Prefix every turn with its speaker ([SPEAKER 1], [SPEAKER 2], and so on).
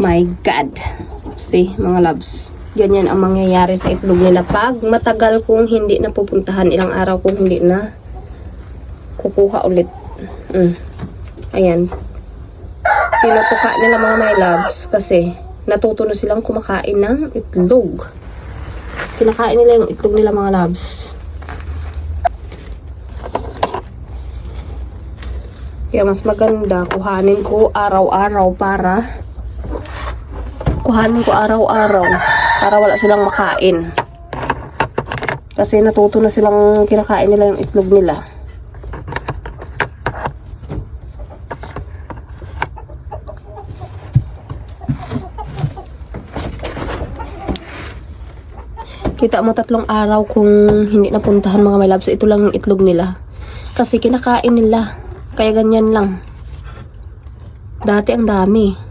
[SPEAKER 1] My God. See, mga loves. Ganyan ang mangyayari sa itlog nila pag matagal kung hindi na pupuntahan, ilang araw kung hindi na kukuha ulit. Ayan. Tinutuka nila mga my loves kasi natuto na silang kumakain ng itlog. Kinakain nila yung itlog nila mga loves. Kaya mas maganda kuhanin ko araw-araw para wala silang makain. Kasi natuto na silang kinakain nila yung itlog nila. Kita mo 3 araw kung hindi napuntahan mga my loves. Ito lang yung itlog nila. Kasi kinakain nila. Kaya ganyan lang. Dati ang dami.